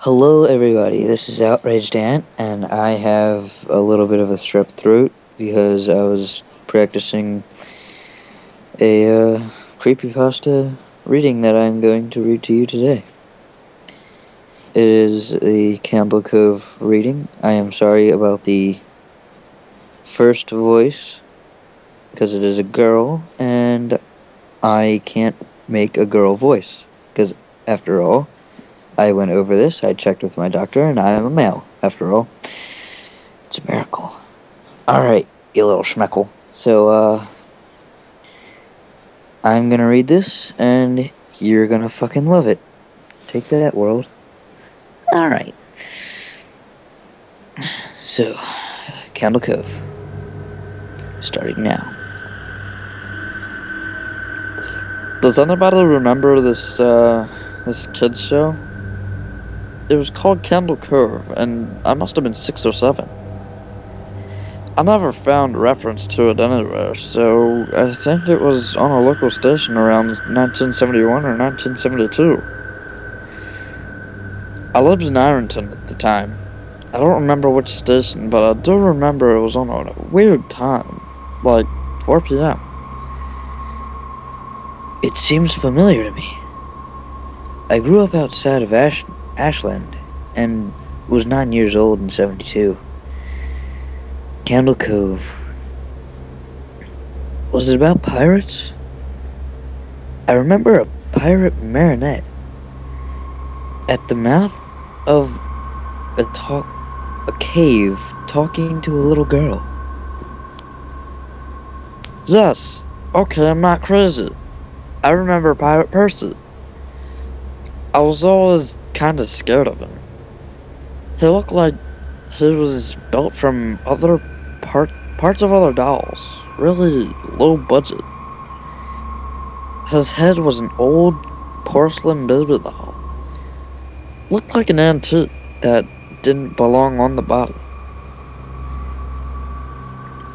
Hello, everybody. This is Outraged Ant, and I have a little bit of a strep throat because I was practicing a creepypasta reading that I'm going to read to you today. It is a Candle Cove reading. I am sorry about the first voice because it is a girl, and I can't make a girl voice because, after all, I went over this, I checked with my doctor, and I am a male, after all. It's a miracle. Alright, you little schmeckle. So, I'm gonna read this, and you're gonna fucking love it. Take that, world. Alright. So, Candle Cove. Starting now. Does anybody remember this kids show? It was called Candle Cove, and I must have been 6 or 7. I never found reference to it anywhere, so I think it was on a local station around 1971 or 1972. I lived in Ironton at the time. I don't remember which station, but I do remember it was on a weird time, like 4 p.m. It seems familiar to me. I grew up outside of Ashland and was 9 years old in 72. Candle Cove. Was it about pirates? I remember a pirate marionette at the mouth of a cave talking to a little girl. Yes, okay, I'm not crazy. I remember Pirate Percy. I was always kinda scared of him. He looked like he was built from other parts of other dolls. Really low budget. His head was an old porcelain baby doll. Looked like an antique that didn't belong on the body.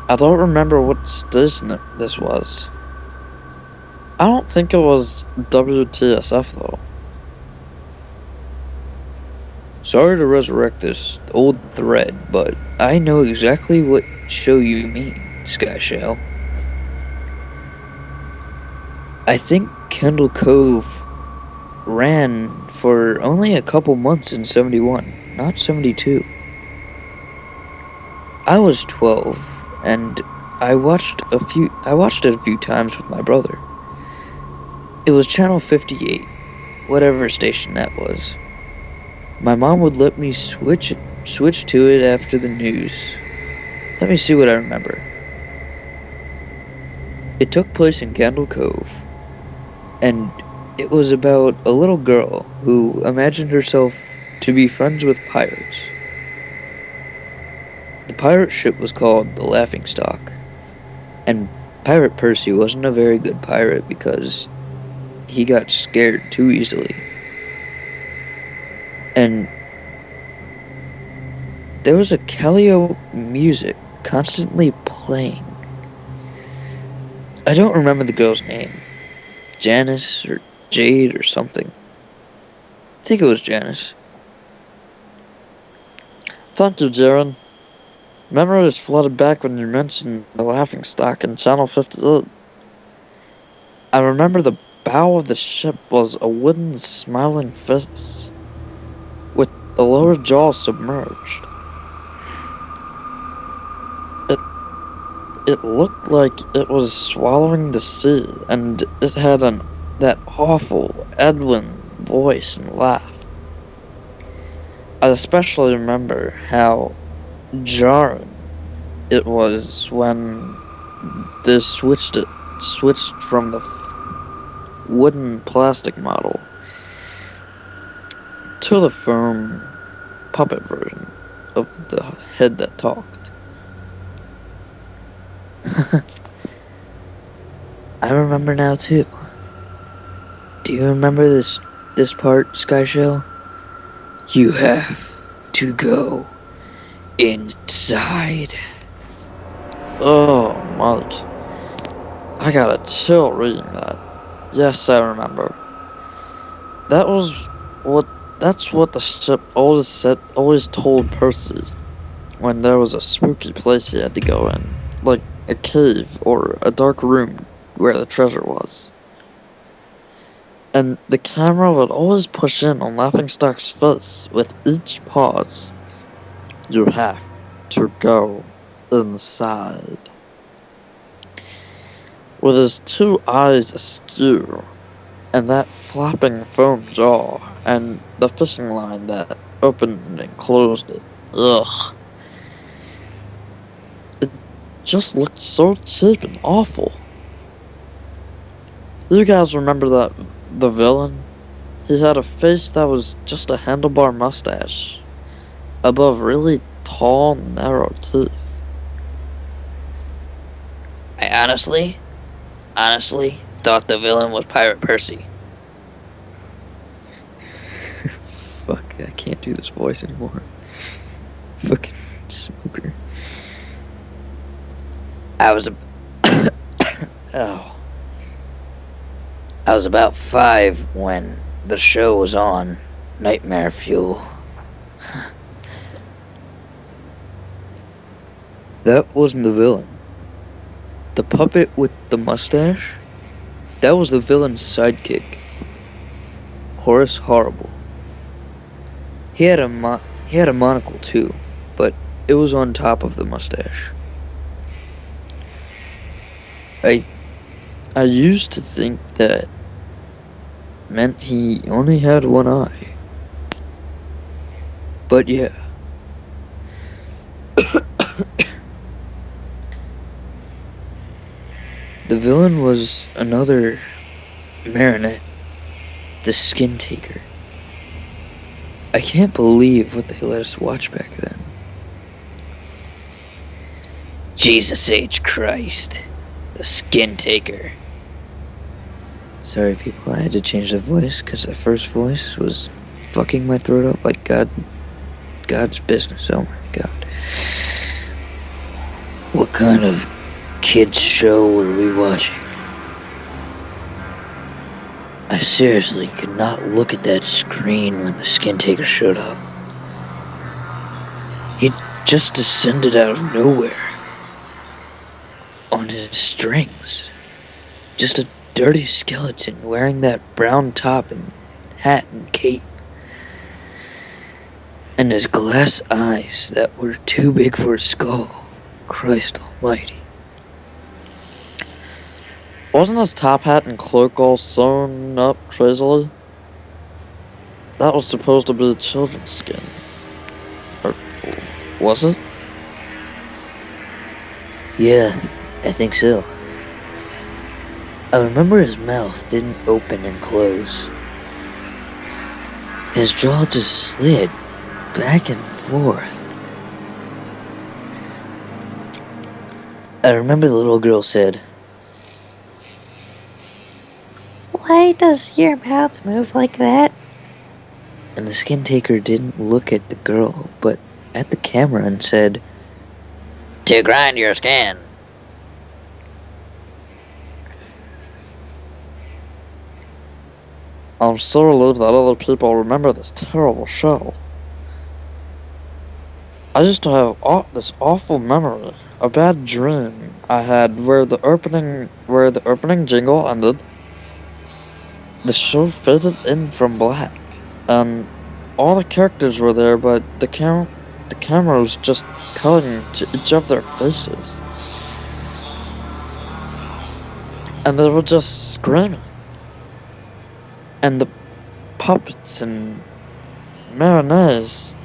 I don't remember what station this was. I don't think it was WTSF though. Sorry to resurrect this old thread, but I know exactly what show you mean, Skyshell. I think Kendall Cove ran for only a couple months in 71, not 72. I was 12, and I watched it a few times with my brother. It was channel 58, whatever station that was. My mom would let me switch to it after the news. Let me see what I remember. It took place in Candle Cove, and it was about a little girl who imagined herself to be friends with pirates. The pirate ship was called the Laughingstock, and Pirate Percy wasn't a very good pirate because he got scared too easily. And there was a Calio music constantly playing. I don't remember the girl's name. Janice or Jade or something. I think it was Janice. Thank you, Jaren. Memories flooded back when you mentioned the Laughingstock in Channel 58. I remember the bow of the ship was a wooden smiling face, with the lower jaw submerged. It looked like it was swallowing the sea, and it had that awful Edwin voice and laugh. I especially remember how jarring it was when they switched from the wooden plastic model to the firm puppet version of the head that talked. I remember now too. Do you remember this part, Skyshell? You have to go inside. Oh, Mike. I got a chill reading that. Yes, I remember. That was what That's what the ship always told Percy when there was a spooky place he had to go in, like a cave or a dark room where the treasure was. And the camera would always push in on Laughingstock's face with each pause. You have to go inside. With his two eyes askew, and that flopping foam jaw, and the fishing line that opened and closed it. Ugh. It just looked so cheap and awful. You guys remember the villain? He had a face that was just a handlebar mustache, above really tall, narrow teeth. I honestly thought the villain was Pirate Percy. Fuck, I can't do this voice anymore. Fucking smoker. I was oh. I was about 5 when the show was on. Nightmare Fuel. That wasn't the villain. The puppet with the mustache? That was the villain's sidekick. Horace Horrible. He had a monocle too, but it was on top of the mustache. I used to think that meant he only had one eye. But yeah. The villain was another marionette, the Skin Taker. I can't believe what they let us watch back then. Jesus H. Christ. The Skin Taker. Sorry people, I had to change the voice because the first voice was fucking my throat up like God's business. Oh my god. What kind of kids show were we watching? I seriously could not look at that screen when the Skin Taker showed up. He just descended out of nowhere. On his strings. Just a dirty skeleton wearing that brown top and hat and cape. And his glass eyes that were too big for his skull. Christ almighty. Wasn't his top hat and cloak all sewn up crazily? That was supposed to be children's skin. Or was it? Yeah, I think so. I remember his mouth didn't open and close. His jaw just slid back and forth. I remember the little girl said, "Why does your mouth move like that?" And the Skin Taker didn't look at the girl, but at the camera and said, "To grind your skin." I'm so relieved that other people remember this terrible show. I used to have this awful memory, a bad dream I had where the opening jingle ended. The show faded in from black, and all the characters were there, but the camera was just cutting to each of their faces, and they were just screaming. And the puppets and marionettes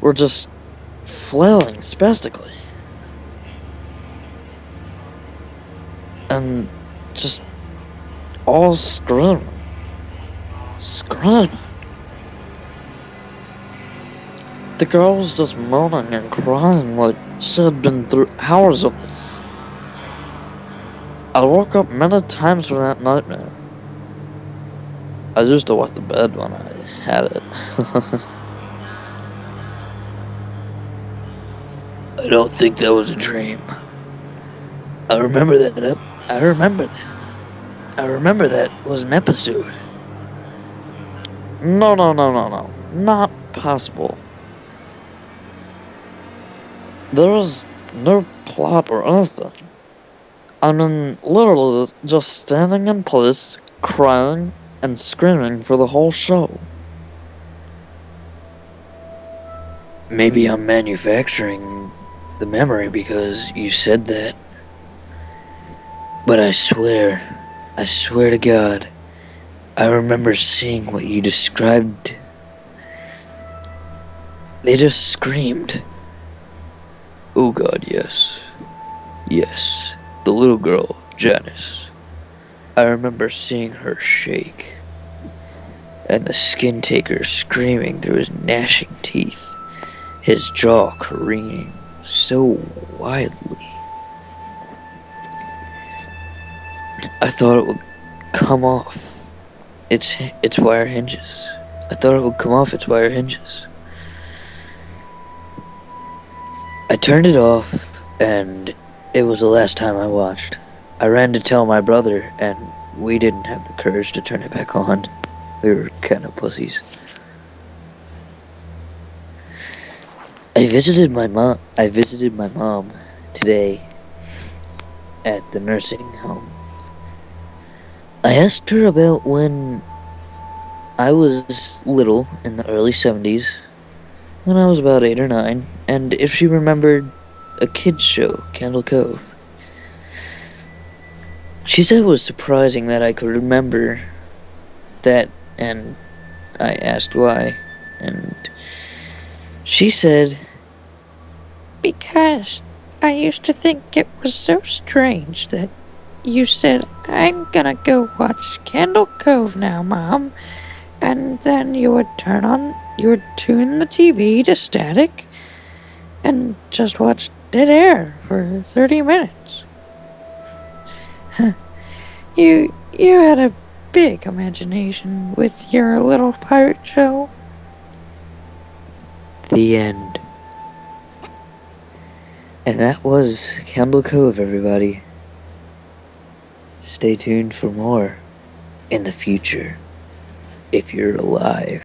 were just flailing spastically. And just all screaming. The girl was just moaning and crying like she had been through hours of this. I woke up many times from that nightmare. I used to wet the bed when I had it. I don't think that was a dream. I remember that was an episode. No, no, no, no, no. Not possible. There was no plot or anything. I mean, literally just standing in place, crying, and screaming for the whole show. Maybe I'm manufacturing the memory because you said that. But I swear to God, I remember seeing what you described. They just screamed. Oh god, yes. Yes. The little girl, Janice. I remember seeing her shake. And the skin taker screaming through his gnashing teeth, his jaw careening so wildly. I thought it would come off its wire hinges. I thought it would come off its wire hinges. I turned it off, and it was the last time I watched. I ran to tell my brother, and we didn't have the courage to turn it back on. We were kind of pussies. I visited my mom today at the nursing home. I asked her about when I was little in the early 70s, when I was about 8 or 9, and if she remembered a kids show, Candle Cove. She said it was surprising that I could remember that, and I asked why, and she said, Because I used to think it was so strange that you said, I'm gonna go watch Candle Cove now, Mom. And then you would tune the TV to static and just watch dead air for 30 minutes. You had a big imagination with your little pirate show. the end. And that was Candle Cove, everybody. Stay tuned for more in the future, if you're alive.